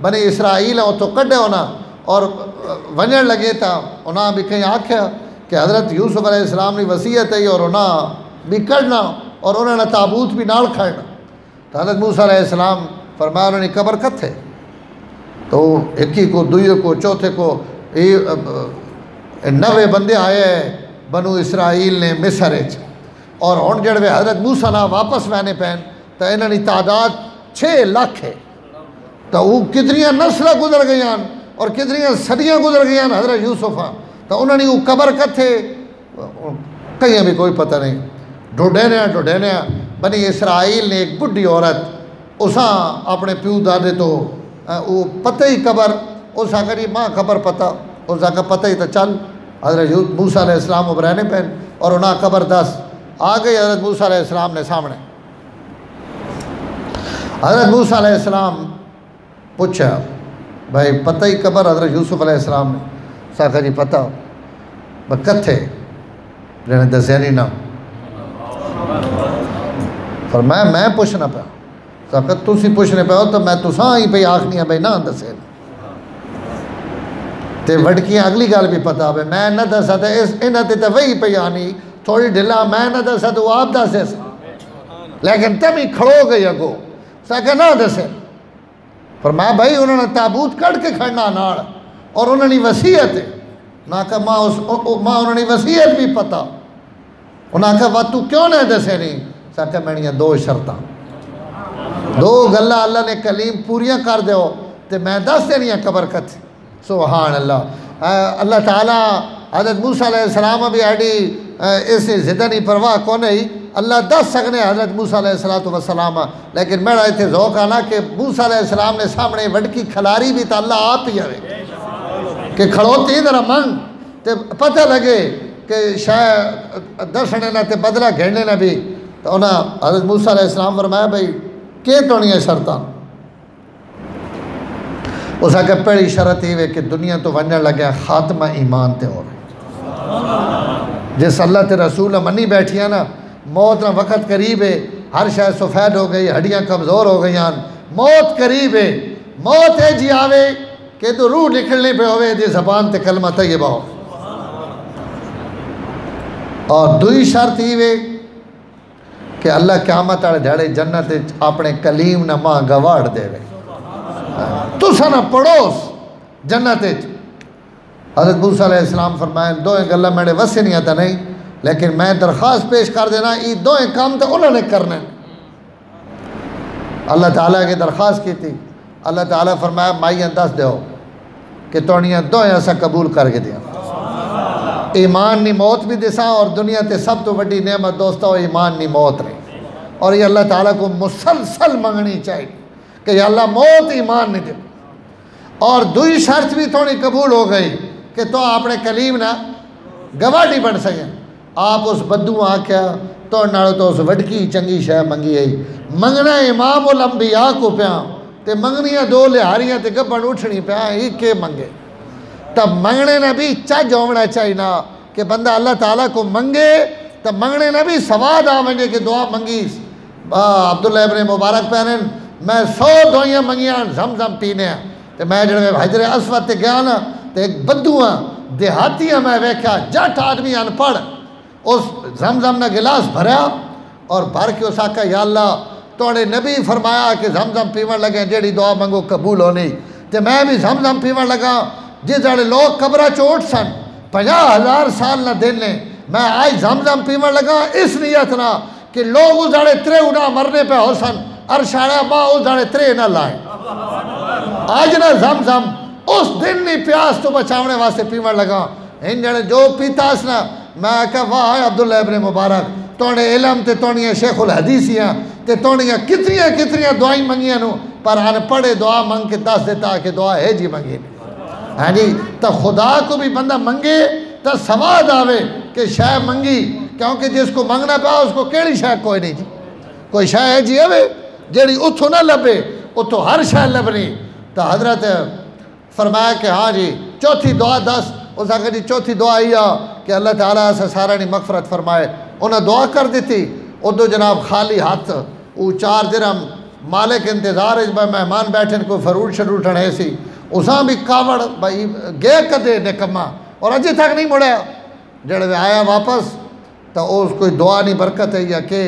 بنی اسرائیل ہیں تو کڈے ہونا اور ونجن لگے تھا انہاں بھی کہیں آکھیا کہ حضرت یوسف علیہ السلام نے وصیت ہے اور انہاں بھی کڑنا اور انہوں نے تابوت بھی نال کھڑنا تو حضرت موسیٰ علیہ السلام فرمایا انہوں نے قبر کت ہے تو ایکی کو دوئے کو چوتھے کو 90 بندے آئے بنو اسرائیل نے مصر اور ہن جڑے حضرت موسیٰ نہ واپس وینے پہن تو انہوں نے تعداد 6 لاکھ ہے تو وہ کتنیاں نسلیں گزر گئیاں اور کتنیاں صدیاں گزر گئیاں حضرت یوسف تو انہوں نے وہ قبر کتھے کہیں بھی کوئی پتہ نہیں ڈھونڈے بنی اسرائیل نے ایک بڈھی عورت اساں اپنے پیو دادے تو وہ پتہ ہی قبر اس آخری ماں خبر پتہ اس آخر پتہ ہی تو چل حضرت موسیٰ علیہ السلام ابرانے پہن اور انہاں قبر 10 آ گئی حضرت موسیٰ علیہ السلام نے سامنے حضرت موسیٰ علیہ السلام پوچھا بھائی پتہ ہی قبر حضرت یوسف علیہ السلام نے ساکھا جی پتہ کتھے جنہیں دسیا نہیں نا فرمایا میں پوچھنا پہ ساکھا تسی پوچھنے پہ ہو تو میں تساں ہی پہ آکھنی ہے بھائی نہ دسے تے وڑکیاں اگلی گال بھی پتہ ہے میں نہ دسا تے انہاں تے وہی پہ آنی تھوڑی ڈھلا میں نہ دسا تو آپ دسے لیکن تم ہی کھڑو گئی اگو ساکھا نہ دسے فرمایا بھائی انہوں نے تابوت کڑ کے کھڑنا ناڑ اور انہوں نے وصیت ہے انہاں کہا ماں انہوں نے وصیت بھی پتا انہاں کہا تو کیوں نہ دسے نہیں ساکھا میں نے 2 شرطاں 2 گلہ اللہ نے کلیم پوریاں کر دیو تو میں دس دینی قبر کت سبحان اللہ اللہ تعالیٰ حضرت موسیٰ علیہ السلام بھی ایڈی اس زدہ نہیں پرواہ کون ہے اللہ دس سکنے حضرت موسیٰ علیہ السلام لیکن میرا اتنے ذوق آنا کہ موسیٰ علیہ السلام نے سامنے وڈکی کھلاری بھی تا اللہ آپ ہی آئے کہ کھڑوتی ذرا منگ تے پتہ لگے کہ شاید دسنے نہ تے بدلہ گھڑنے نہ بھی تو انہاں حضرت موسیٰ علیہ السلام فرمایا بھئی کہ تونی ہے شرطان اس آگے پہلی شرط ہی ہے کہ دنیا تو ونجن لگے خاتمہ ایمان تے ہو رہے جس اللہ تے رسول منی بیٹھیاں نا موت نہ وقت قریب ہے ہر شاید سفید ہو گئی ہڈیاں کمزور ہو گئی موت قریب ہے موت ہے جی آوے کہ تو روح نکلنے پہ ہوئے دی زبان تے کلمہ طیبہ ہو اور دوئی شرط ہی ہے کہ اللہ قیامت آڑے دھڑے جنت اپنے کلیم نہ ماں گواڑ دے وے تو سنا پڑوس جنت حضرت موسیٰ علیہ السلام فرمائیں دوئیں گلہ میرے وسے نہیں آتا نہیں لیکن میں درخواست پیش کر دینا یہ دوئیں کام تو انہوں نے کرنے اللہ تعالیٰ کی درخواست کی تھی اللہ تعالیٰ فرمایا مائیاں دس دیو کہ تونیاں دوئیں ایسا قبول کر کے دیا ایمان نی موت بھی دسا اور دنیا تے سب تو بڑی نعمت دوستو ایمان نی موت رہی اور یہ اللہ تعالیٰ کو مسلسل منگنی چاہیے کہ یا اللہ موت ایمان نہیں دے اور دوئی شرط بھی تھوڑی قبول ہو گئی کہ تو اپنے کلیم نہ گواہ نہیں بن سکیں آپ اس بدو آکھیا تو نالو تو اس وڈکی چنگی شے منگی ہے منگنا امام الانبیاء کو پیا تے منگنیاں دو لہاریاں تے گبن اٹھنی پیا ہی کے منگے تب منگنے نہ بھی چج ہونا چاہیے نا کہ بندہ اللہ تعالیٰ کو منگے تب منگنے نہ بھی سواد آویں کہ دعا منگی عبداللہ ابن مبارک پہنن میں 100 دعائیاں منگیاں زمزم پینے ہیں تو میں جڑے حجر اسود تے گیا نا تو ایک بدواں دیہاتیاں میں ویکھا جٹ آدمی ان پڑھ اس زمزم نے گلاس بھریا اور بھر کے اس آکھا یا اللہ توڑے نبی فرمایا کہ زمزم پیون لگے جیڑی دعا منگو قبول ہونی تو میں بھی زمزم پیون لگا جس جڑے لوگ قبرہ چوٹ سن 50,000 سال نہ دینے میں آج زمزم پیون لگا اس نیت نہ کہ لوگ اس جڑے ترے اُنہ مرنے پہ ہو سن ارشارہ ماں اس جڑے ترے نہ لائیں آج نہ زمزم اس دن نہیں پیاس تو بچاونے واسے پیون لگا ان جڑے جو پیتاس نہ میں کہا واہ عبداللہ ابن مبارک توڑے علم تے توڑیاں شیخ الحدیثیاں تے توڑیاں کتنیاں دعائیں منگیاں نو پر آنے پڑے دعا منگ کے دس دیتا کہ دعا ہے جی منگی ہاں جی تو خدا کو بھی بندہ منگے تو سواد آوے کہ شے منگی کیونکہ جس کو منگنا پیا اس کو کیڑی شے کوئی نہیں جی کوئی شے ہے جی اوے جیڑی اتھو نہ لبے اتھو ہر شے لبنی تو حضرت فرمایا کہ ہاں جی چوتھی دعا دس اس آگے جی چوتھی دعا آئیا کہ اللہ تعالیٰ سے سارا نہیں مغفرت فرمائے انہیں دعا کر دیتی ادھو جناب خالی ہاتھ وہ 4 درہم مالک انتظار اس میں مہمان بیٹھن کوئی فروٹ شروٹن ہے سی اساں بھی کاوڑ بھائی گئے کدے نکمہ اور اجے تک نہیں مڑیا جڑے آیا واپس تو اس کوئی دعا نہیں برکت ہے یا کہ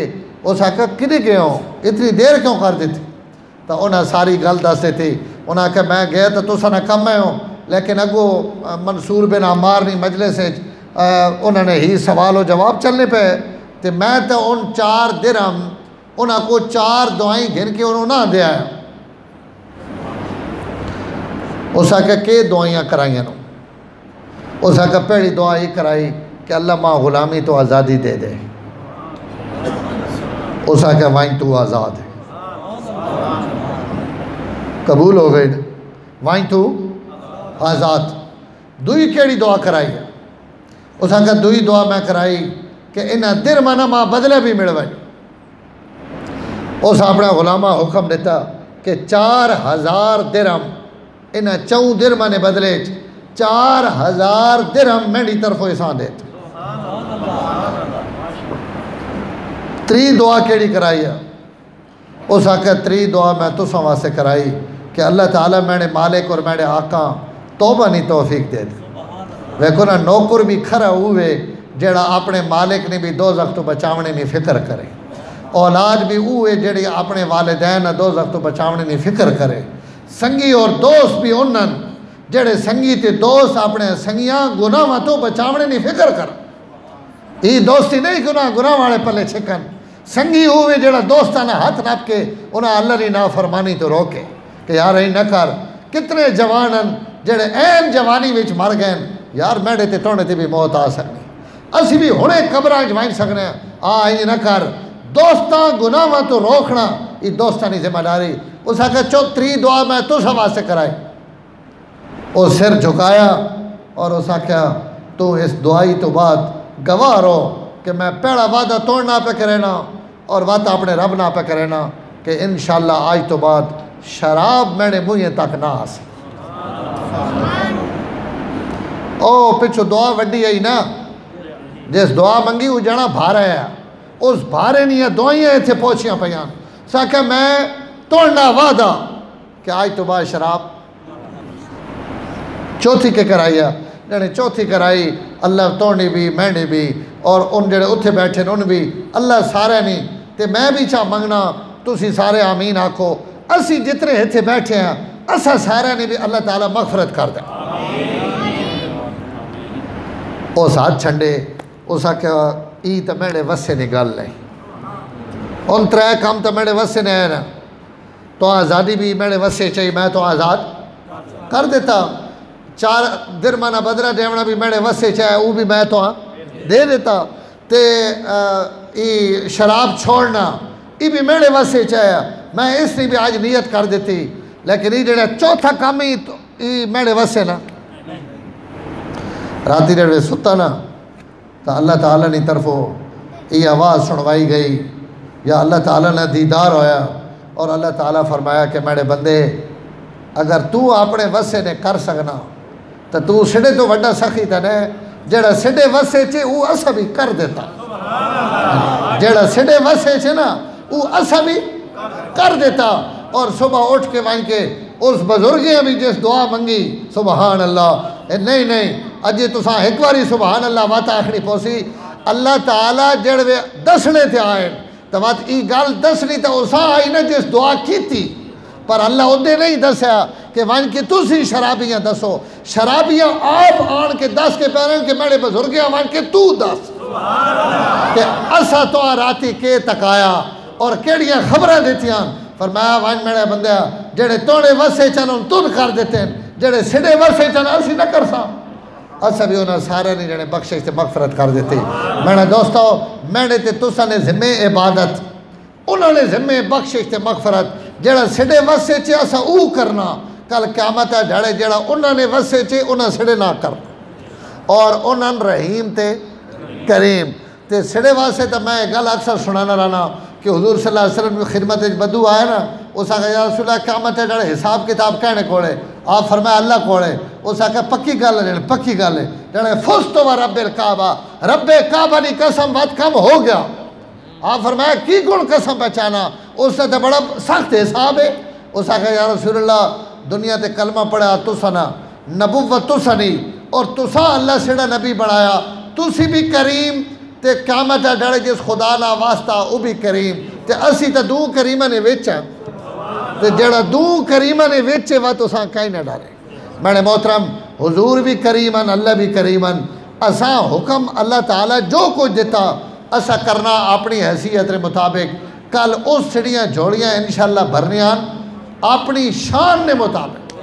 اس آکھا کدی گئے ہوں اتنی دیر کیوں کر دیتی تو انہیں ساری گل دس دیتی انہیں آکھا میں گئے تو سا نہ کم میں ہوں لیکن اگو منصور بن عمار نہیں مجلس ہے انہوں نے ہی سوال و جواب چلنے پہ تو میں تو ان 4 درہم انہوں کو 4 دعائیں گھن کے انہوں نہ دیا ہے اس آکھا کہ دعائیاں کرائیاں نو اس آکھا پہلی دعا ہی کرائی کہ اللہ ماں غلامی تو آزادی دے دے اس آکھا وائن تو آزاد ہے قبول ہو گئی وائن تو آزاد دوئی کیڑی دعا کرائی ہے اس آکھا دوئی دعا میں کرائی کہ انہا درمانہ ماں بدلے بھی مڑوائی اس اپنا غلامہ حکم دیتا کہ 4,000 درہم انہا 4 درمانے بدلے 4,000 درہم میری طرف احسان دیتا 3 دعا کیڑی کرائی ہے اس آکھا 3 دعا میں تو سوا سے کرائی کہ اللہ تعالیٰ میں نے مالک اور میں نے آقا توبہ نہیں توفیق دے دے ویکھو نا نوکر بھی کھرا ہوئے جیڑا اپنے مالک نے بھی دوزخ تو بچاونے نہیں فکر کرے اولاد بھی ہوئے جیڑی اپنے والدین دوزخ تو بچاونے نہیں فکر کرے سنگی اور دوست بھی انن جیڑے سنگی تے دوست اپنے سنگیاں گناہ تو بچاونے نہیں فکر کر یہ دوستی نہیں گناہ والے پلے چھکن سنگی ہوئے جیڑا دوستانہ ہاتھ نپ کے انہاں اللہ ری نافرمانی تو روکے کہ یار ہی نہ کر کتنے جوان ہیں جڑے این جوانی وچ مر گئے یار میڈے تے توڑے تے بھی موت آ سکتی اسی بھی ہونے قبراں جوائن سکنے آئی نہ کر دوستاں گناہاں تو روکنا یہ دوستاں نہیں ذمہ داری اس آکھا چوتری دعا میں تو سوا سے کرائی وہ سر جھکایا اور اس آکھا تو اس دعائی تو بعد گواہ رہو کہ میں پہلا وعدہ توڑنا پہ کرینا اور وعدہ اپنے رب نہ پہ کرینا کہ انشاءاللہ آج تو بعد شراب میرے منہ تک نہ آ سکے او پچھو دعا وڈی آئی نا جس دعا منگی وہ جانا بھارے ہے اس بھارے نہیں ہے دعائیں تھے پہنچیاں پیاں ساکہ میں توڑنا وعدہ کہ آج تو بعد شراب چوتھی کے کرائی ہے جنہیں چوتھی کرائی اللہ توڑنی بھی میں بھی اور ان جڑے اتھے بیٹھے ان بھی اللہ سارے نہیں تے میں بھی چاہ منگنا تسی سارے آمین آکھو اسی جتنے اتھے بیٹھے ہیں اسا سارے نہیں بھی اللہ تعالیٰ مغفرت کر دے اس ہاتھ چھنڈے اس آکھا ای تا میرے وسے نگل لیں ان ترے کام تا میرے وسے نہیں ہے نا تو آزادی بھی میرے وسے چاہیے میں تو آزاد کر دیتا 4 درمانہ بدرہ دیونا بھی میرے وسے چاہے وہ بھی میں تو دے دیتا تے شراب چھوڑنا یہ بھی میرے وسے چاہے میں اس نے بھی آج نیت کر دیتی لیکن یہ جڑا چوتھا کام ہی میرے وسے نا راتی جڑے ستا نا تو اللہ تعالیٰ نے طرفوں یہ آواز سنوائی گئی یا اللہ تعالیٰ نے دیدار ہویا اور اللہ تعالیٰ فرمایا کہ میرے بندے اگر تو اپنے وسے نے کر سکنا تو سڑے تو وڈا سخی تھا نے جڑا سڑے وسے چھے وہ اسا بھی کر دیتا جڑا سڑے وسے چھے نا وہ اسا بھی کر دیتا اور صبح اٹھ کے وائن کے اس بزرگیں بھی جس دعا منگی سبحان اللہ نہیں اجے تو ساں ایک باری سبحان اللہ واتا آخری پوسی اللہ تعالیٰ جڑوے دسنے تھے آئے تو بات ای گال دسنی تا اسا آئی نا جس دعا کی تھی پر اللہ ادھے نہیں دسیا کہ وان کی تسی شرابیاں دسو شرابیاں آپ آن کے دس کے پیرن کے میرے بزرگیاں وان کے تو دس کہ اسا تو راتی کے تکایا اور کیڑیاں خبریں دیتیاں فرمایا وان میرے بندے جڑے توڑے وسے چنوں تن کر دیتے ہیں جڑے سڑے وسے چنوں اسی نہ کر سا اسا بھی انہاں سارے نے جڑے بخشش سے مغفرت کر دیتے میرے دوستو میرے تے تسا نے ذمہ عبادت انہوں نے ذمہ بخشش تے مغفرت جڑا سڑے وسے چے اسا او کرنا کل قیامت ہے جڑے جڑا انہوں نے وسے چے انہاں سڑے نہ کر اور انہاں رحیم تے کریم تے سڑے واسے تا میں گل اکثر سنانا رہنا کہ حضور صلی اللہ علیہ وسلم کی خدمت بدو آئے نا اس آگا یا رسول اللہ قیامت ہے جڑے حساب کتاب کہنے کوڑے آپ فرمایا اللہ کوڑے اس آگا پکی گل ہے پکی گل ہے جڑے فستو و رب الکعبہ رب کعبہ نی قسم بات کم ہو گیا آپ فرمایا کی گن قسم پہچانا اس سے بڑا سخت حساب ہے اس آگا یا رسول اللہ دنیا تے کلمہ پڑھا تسنا نبوت تسنی اور تسا اللہ سڑا نبی بڑھایا تسی بھی کریم تے قیامت ہے ڈڑے جس خدا نہ واسطہ او بھی کریم تے اسی تا دو کریمہ نے ویچا تے جڑا دو کریمہ نے ویچے وا تو ساں کہیں نہ ڈارے میرے محترم حضور بھی کریمن اللہ بھی کریمن اساں حکم اللہ تعالیٰ جو کچھ دیتا اسا کرنا اپنی حیثیت کے مطابق کل اس سڑیاں جوڑیاں انشاءاللہ بھرنیاں اپنی شان نے مطابق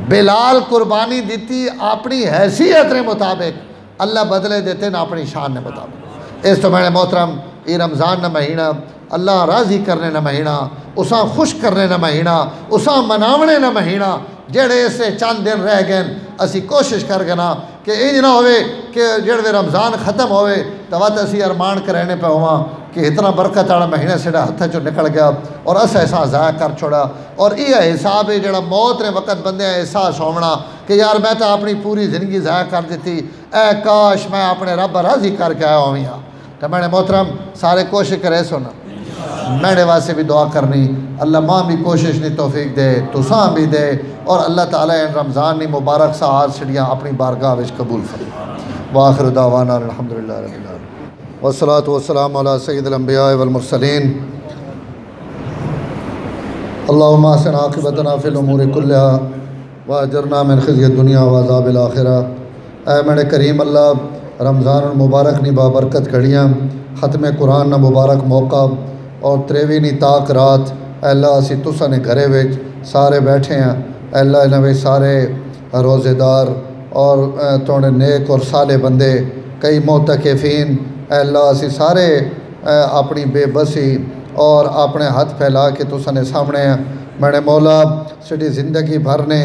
بلال قربانی دیتی اپنی حیثیت کے مطابق اللہ بدلے دیتے ہیں اپنی شان نے مطابق اس تو میرے محترم یہ رمضان نہ مہینہ اللہ راضی کرنے نہ مہینہ اساں خوش کرنے نہ مہینہ اساں مناونے نہ مہینہ جڑے اسے چند دن رہ گئے اسی کوشش کر گنا کہ انج نہ ہوئے کہ جڑے رمضان ختم ہوئے تو وقت اسی ارمان کرنے پہ ہوا کہ اتنا برکت والا مہینہ سڑا ہتھا چو نکل گیا اور اسا احساس ضائع کر چھوڑا اور یہ حساب ہے جڑا موت نے وقت بندے احساس ہونا کہ یار میں تو اپنی پوری زندگی ضائع کر دیتی اے کاش میں اپنے رب راضی کر کے آیا ہوئی ہاں تو میں نے محترم سارے کوشش کرے سونا میرے واسے بھی دعا کرنی اللہ ماں بھی کوشش نہیں توفیق دے تساں بھی دے اور اللہ تعالیٰ ان رمضان نے مبارک ساعت سڑیاں اپنی بارگاہ وچ قبول فرما وآخر دعوانا الحمدللہ رب العالمین والصلاة والسلام علی سید الانبیاء والمرسلین اللہم احسن عاقبتنا فی الامور کلہا واجرنا من خزی الدنیا وعذاب الآخرہ اے میرے کریم اللہ رمضان المبارک نی بابرکت گھڑیاں ختم قرآن نہ مبارک موقع اور 23 نی تاک رات اے اللہ اسی تسا نے گھرے وچ سارے بیٹھے ہیں اے اللہ انہیں سارے روزے دار اور توڑے نیک اور صالح بندے کئی معتکفین اے اللہ اسی سارے اپنی بے بسی اور اپنے ہاتھ پھیلا کے تو سنے سامنے ہیں میرے مولا سڑی زندگی بھر نے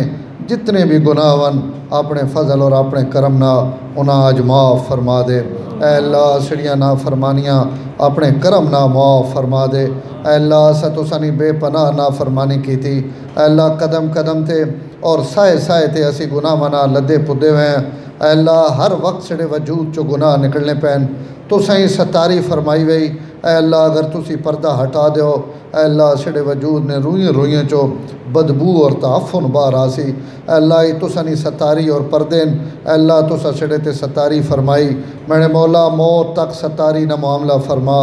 جتنے بھی گناہ ون اپنے فضل اور اپنے کرم نہ انہاں آج معاف فرما دے اے اللہ سڑیاں نا فرمانیاں اپنے کرم نہ معاف فرما دے اے اللہ ستو سنی بے پناہ نا فرمانی کی تھی اے اللہ قدم قدم تے اور سائے سائے تے اسی گناہ منا لدے پدے ہوئے ہیں اے اللہ ہر وقت سڑے وجود چو گناہ نکلنے پین تو سائیں ستاری فرمائی وئی اے اللہ اگر تسی پردہ ہٹا دیو اے اللہ سڑے وجود نے روئیں روئیں چو بدبو اور تعفن بار آسی اے اللہ تو سنی ستاری اور پردین اے اللہ تو سڑے تے ستاری فرمائی میرے مولا موت تک ستاری نہ معاملہ فرما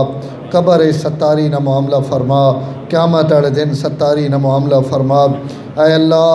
قبر ستاری نہ معاملہ فرما قیامت اڑ دن ستاری نہ معاملہ فرما اے اللہ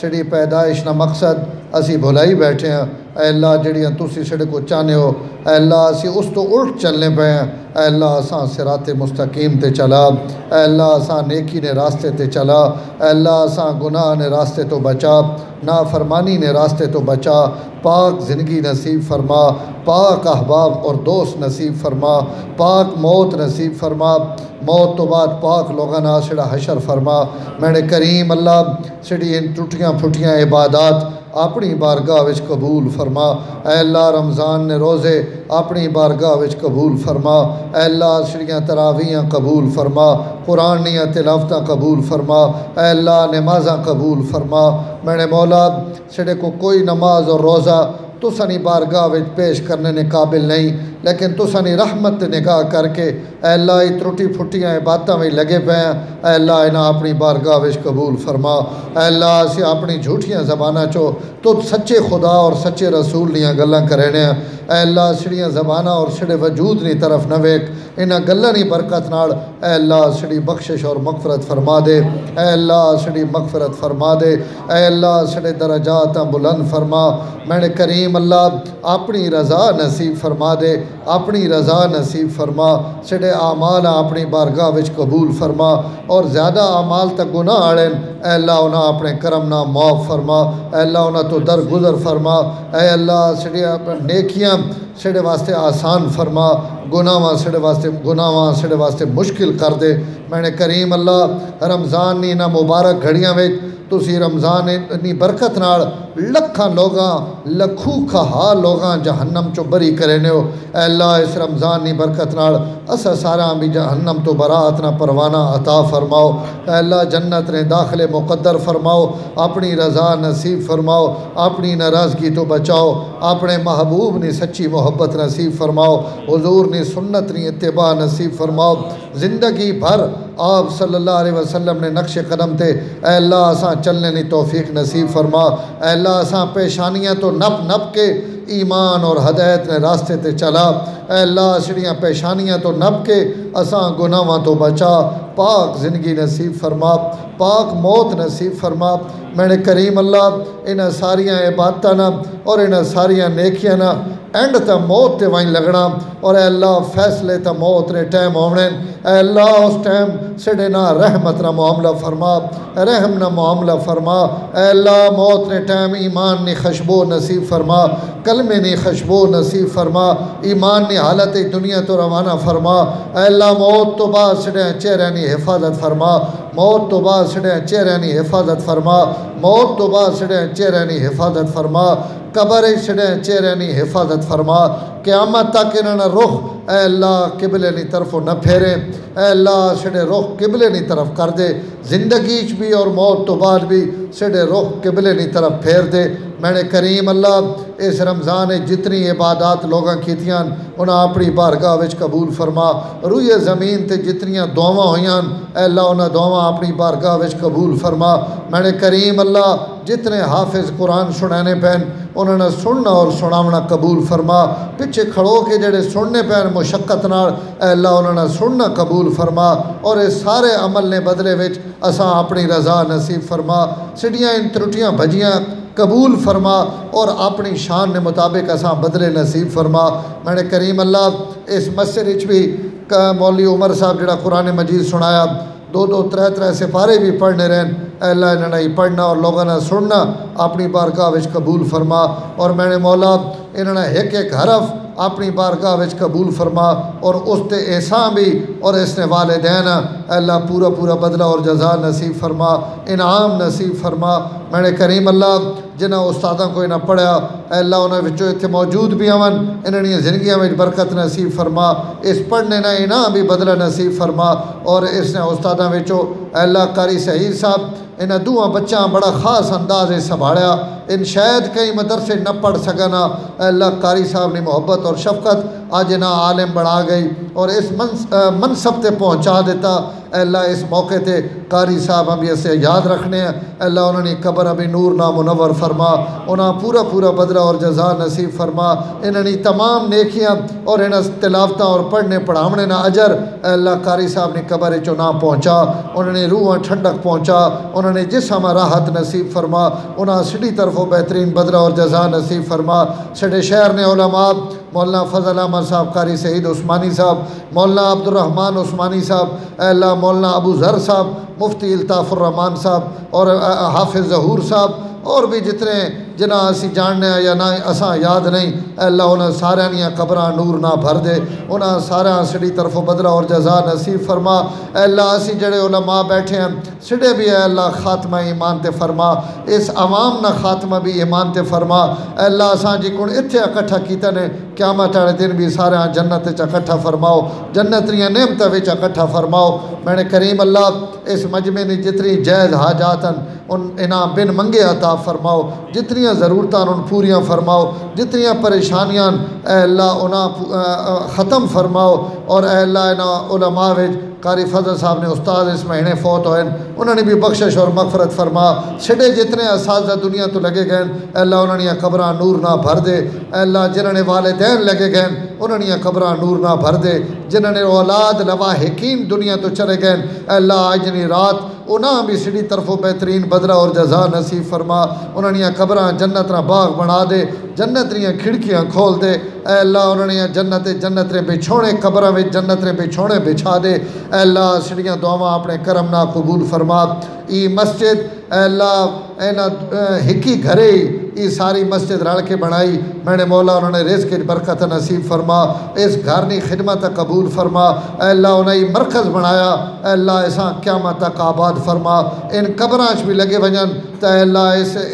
سڑی پیدائش نہ مقصد اسی بھلائی بیٹھے ہیں اے اللہ جڑیاں تسی سڑے کو چاہنے ہو اے اللہ اسی اس تو الٹ چلنے پہ ہیں اے اللہ اساں صراط مستقیم تے چلا اے اللہ اساں نیکی نے راستے تے چلا اے اللہ اساں گناہ نے راستے تو بچا نافرمانی نے راستے تو بچا پاک زندگی نصیب فرما پاک احباب اور دوست نصیب فرما پاک موت نصیب فرما موت تو بعد پاک لوگاں سڑا حشر فرما میرے کریم اللہ سڑی ان ٹوٹیاں پھٹیاں عبادات اپنی بارگاہ وچ قبول فرما اے اللہ رمضان نے روزے اپنی بارگاہ وچ قبول فرما اے اللہ سڑیاں تراویحاں قبول فرما قرآن نیاں تلاوتاں قبول فرما اے اللہ نمازاں قبول فرما میرے مولا سڑے کو کوئی نماز اور روزہ تو سنی بارگاہ وچ پیش کرنے نے قابل نہیں لیکن تو سنی رحمت نگاہ کر کے اے اللہ ای ترٹی پھٹیاں باتاں میں لگے پے ہیں اے اللہ انہاں اپنی بارگاہ وچ قبول فرما اے اللہ اسی اپنی جھوٹیاں زباناں چو تو سچے خدا اور سچے رسول نیاں گلاں کرنے ہیں اے اللہ سڑیاں زباناں اور سڑے وجود نی طرف نہ ویک انہاں گلاں نی برکت نال اے اللہ سڑی بخشش اور مغفرت فرما دے اے اللہ سڑی مغفرت فرما دے اے اللہ سڑے درجات بلند فرما میرے کریم اللہ اپنی رضا نصیب فرما دے اپنی رضا نصیب فرما سڑے اعمال اپنی بارگاہ وچ قبول فرما اور زیادہ اعمال تک گناہ آڑن اے اللہ انہاں اپنے کرم نہ معاف فرما اے اللہ انہاں تو درگزر فرما اے اللہ سڑے نیکیاں سڑے واسطے آسان فرما گناہاں سڑے واسطے مشکل کر دے میں نے کریم اللہ رمضان نی نہ مبارک گھڑیاں وچ تسی رمضان نی برکت نال لکھاں لوگاں لکھو کھا لوگاں جہنم چو بری کرنے ہو اے اللہ اس رمضان نی برکت نال اسا سارا بھی جہنم تو برات نہ پروانہ عطا فرماؤ اے اللہ جنت نے داخل مقدر فرماؤ اپنی رضا نصیب فرماؤ اپنی ناراضگی تو بچاؤ اپنے محبوب نے سچی محبت نصیب فرماؤ حضور نے سنت نے اتباع نصیب فرماؤ زندگی بھر آپ صلی اللہ علیہ وسلم نے نقش قدم تے اے اللہ اساں چلنے نی توفیق نصیب فرما اے اللہ اساں پیشانیاں تو نپ نپ کے ایمان اور ہدایت نے راستے تے چلا اے اللہ سڑیاں پیشانیاں تو نپ کے اساں گناہاں تو بچا پاک زندگی نصیب فرما پاک موت نصیب فرما میرے کریم اللہ انہاں ساریاں عبادتاں نہ اور انہاں ساریاں نیکیاں نہ اینڈ تا موت تے وائیں لگنا اور اے اللہ فیصلے تا موت نے ٹائم ہونے اے اللہ اس ٹائم سڑے نہ رحمت نہ معاملہ فرما رحم نہ معاملہ فرما اے اللہ موت نے ٹائم ایمان نے خشبو نصیب فرما کلمے نے خشبو نصیب فرما ایمان نے حالت دنیا تو روانہ فرما اے اللہ موت تو بعد سڑے چہرے نے حفاظت فرما موت تو بعد سڑے چہرے نے حفاظت فرما موت تو بعد سڑے چہرے نے حفاظت فرما قبر سڑے چہرے نے حفاظت فرما قیامت تک انہاں رخ اے اللہ قبلے نی طرف نہ پھیرے اے اللہ سڑے رخ قبلے نی طرف کر دے زندگیچ بھی اور موت تو بعد بھی سڑے رخ قبلے نی طرف پھیر دے میرے کریم اللہ اس رمضان جتنی عبادات لوگاں کیتیاں انہاں اپنی بارگاہ وچ قبول فرما روئے زمین تے جتنیاں دعاواں ہویاں اے اللہ انہاں دعاواں اپنی بارگاہ وچ قبول فرما میرے کریم اللہ جتنے حافظ قرآن سنانے پین انہوں نے سننا اور سناونا قبول فرما پیچھے کھڑو کے جڑے سننے پین مشقت نال اے اللہ انہوں نے سننا قبول فرما اور اس سارے عمل نے بدلے وچ اساں اپنی رضا نصیب فرما سڑیاں ان ترٹیاں بھجیاں قبول فرما اور اپنی شان نے مطابق اساں بدلے نصیب فرما میرے کریم اللہ اس مسجد وچ بھی مولوی عمر صاحب جڑا قرآن مجید سنایا دو ترے سپارے بھی پڑھنے رہن اے اللہ انہاں نے پڑھنا اور لوگوں نے سننا اپنی بارگاہ وچ قبول فرما، اور میں نے مولا انہاں نے ایک ایک حرف اپنی بارگاہ وچ قبول فرما، اور اس تے احسان بھی اور اس نے والدین اے اللہ پورا پورا بدلہ اور جزا نصیب فرما، انعام نصیب فرما۔ میں نے کریم اللہ جنہاں استاداں کو انہاں پڑھیا اے اللہ انہاں وچوں اتنے موجود بھی آون، انہاں دی زندگیاں وچ برکت نصیب فرما، اس پڑھنے نہ انعام بھی بدلہ نصیب فرما، اور اس نے استاداں وچوں اے اللہ قاری سعید صاحب انہاں دوہاں بچاں بڑا خاص انداز سنبھالیا، ان شاید کئی مدرسے نہ پڑھ سکنا، اے اللہ قاری صاحب نے محبت اور شفقت آج نہ عالم بڑھا گئی اور اس منصب تے پہنچا دیتا۔ اے اللہ اس موقع تے قاری صاحب ہم اسے یاد رکھنے ہیں، اے اللہ انہوں نے قبر ابھی نور نہ منور فرما، انہاں پورا پورا بدلہ اور جزا نصیب فرما، انہوں نے تمام نیکیاں اور انہاں تلاوتاں اور پڑھنے پڑھاونے نہ اجر اے اللہ قاری صاحب نے قبر چوں نہ پہنچا، انہوں نے روحاں ٹھنڈک پہنچا، انہوں نے جسم راحت نصیب فرما، انہاں سڑی طرفوں بہترین بدلہ اور جزا نصیب فرما۔ سڑے شہر نے علماء مولانا فضل احمد صاحب قاری سعید عثمانی صاحب، مولانا عبد الرحمن عثمانی صاحب، اے اللہ مولانا ابو ذر صاحب، مفتی الطاف الرحمان صاحب اور حافظ ظہور صاحب، اور بھی جتنے جنہاں اسی جاننے یا نہ اساں یاد نہیں، اے اللہ انہاں سارے دیاں قبراں نور نہ بھر دے، انہاں سارے سڑی طرف بدلہ اور جزا نصیب فرما۔ اے اللہ اسی جڑے علماء بیٹھے ہیں سڑے بھی اے اللہ خاتمہ ایمان تے فرما، اس عوام نہ خاتمہ بھی ایمان تے فرما۔ اے اللہ اساں جی کون اتھے اکٹھا کیتا نے قیامت والے دن بھی سارے جنت وچ اکٹھا فرماؤ، جنت دیاں نعمتاں وچ اکٹھا فرماؤ۔ میں نے کریم اللہ اس مجمع نے جتنی جائز حاجات ہیں ان انعام بن منگے عطا فرماؤ، جتنیاں ضرورتاں ان پوریاں فرماؤ، جتنیاں پریشانیاں اے اللہ انہاں ختم فرماؤ، اور اے اللہ انہاں علماء وچ قاری فضل صاحب نے استاد اس مہینے فوت ہوئے انہوں نے بھی بخشش اور مغفرت فرما، سڑے جتنے اساتذہ دنیا تو لگے گئے اے اللہ انہوں نے قبراں نور نہ بھر دے، اے اللہ جنہوں نے والدین لگے گئے انہوں نے قبراں نور نہ بھر دے، جنہوں نے اولاد لواحقین دنیا تو چلے گئے اے اللہ آج نی رات انہاں بھی سڑی طرفوں بہترین بدلہ اور جزا نصیب فرما، انہوں نے قبراں جنت نہ باغ بنا دے، جنت ریاں کھڑکیاں کھول دے، اے اللہ انہوں نے جنت رے بچھونے قبراں میں جنت رے بچھونے بچھا دے، اے اللہ سڑیاں دعاواں اپنے کرم نہ قبول فرما۔ ای مسجد اے اللہ اینا ہکی گھرے ای ساری مسجد رل کے بنائی، میں نے مولا انہوں نے رزق برکت نصیب فرما، اس گھر نی خدمت قبول فرما، اے اللہ انہیں مرکز بنایا، اے اللہ ایسا قیامت تک آباد فرما، ان قبرانچ بھی لگے ونجن تو اے اللہ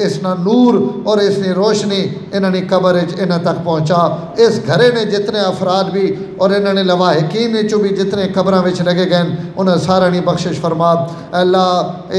اس نا نور اور اس نے روشنی انہوں نے قبر انہوں تک پہنچا، اس گھرے نے جتنے افراد بھی اور انہوں نے لواحقین نے چو بھی جتنے قبران وچ لگے گئے انہیں سارا نہیں بخشش فرما۔ اے اللہ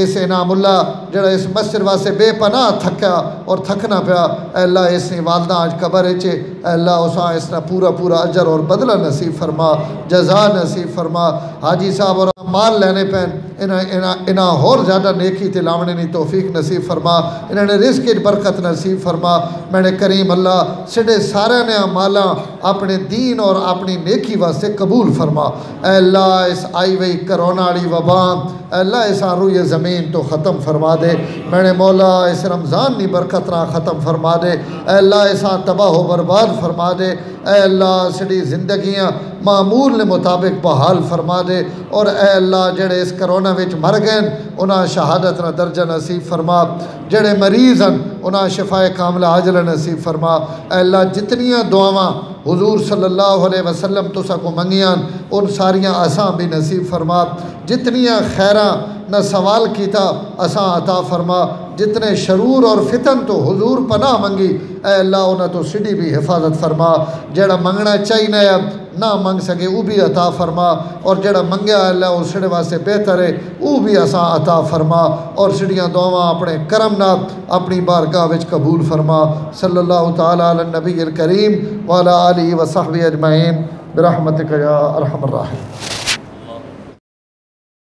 اس انعام اللہ جڑا اس مسجد واسے بے پناہ تھکیا اور تھکنا پیا، اے اللہ اس نے والدہ آج قبر اچے، اے اللہ اساں اس نے پورا پورا اجر اور بدلہ نصیب فرما، جزا نصیب فرما۔ حاجی صاحب اور مال لینے پین انہاں اور زیادہ نیکی تے لاونے نہیں توفیق نصیب فرما، انہوں نے رزق برکت نصیب فرما۔ میں نے کریم اللہ سڑے سارے نے مالا اپنے دین اور اپنی نیکی واسطے قبول فرما، اے اللہ اس آئی وئی کرونا والی وبا اے اللہ اس روئے زمین تو ختم فرما دے، میں نے مولا اس رمضان نی برکت نہ ختم فرما دے، اے اللہ ایسا تباہ و برباد فرما دے، اے اللہ سڑی زندگیاں معمول نے مطابق بحال فرما دے، اور اے اللہ جڑے اس کرونا وچ مر گئے انہاں شہادت نہ درجہ نصیب فرما، جڑے مریض ہیں انہاں شفا کاملہ عاجلہ نصیب فرما، اے اللہ جتنیاں دعاواں حضور صلی اللہ علیہ وسلم تو سکو منگیاں ان ساریاں اساں بھی نصیب فرما، جتنیاں خیراں نہ سوال کیتا اساں عطا فرما، جتنے شرور اور فتن تو حضور پناہ منگی اے اللہ انہاں تو سڑی بھی حفاظت فرما، جڑا منگنا چاہیے نہ منگ سکے وہ بھی عطا فرما، اور جڑا منگیا اللہ اس سڑے واسے بہتر ہے وہ بھی اساں عطا فرما، اور سڑیاں دعواں اپنے کرم نہ اپنی بارگاہ وچ قبول فرما۔ صلی اللہ تعالی علی النبی الکریم وعلی آلہ وصحبہ اجمعین برحمتک یا ارحم الراحمین۔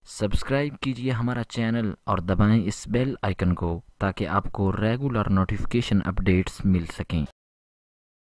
سبسکرائب کیجئے ہمارا چینل اور دبائیں اس بیل آئیکن کو تاکہ آپ کو ریگولر نوٹیفیکیشن اپڈیٹس مل سکیں۔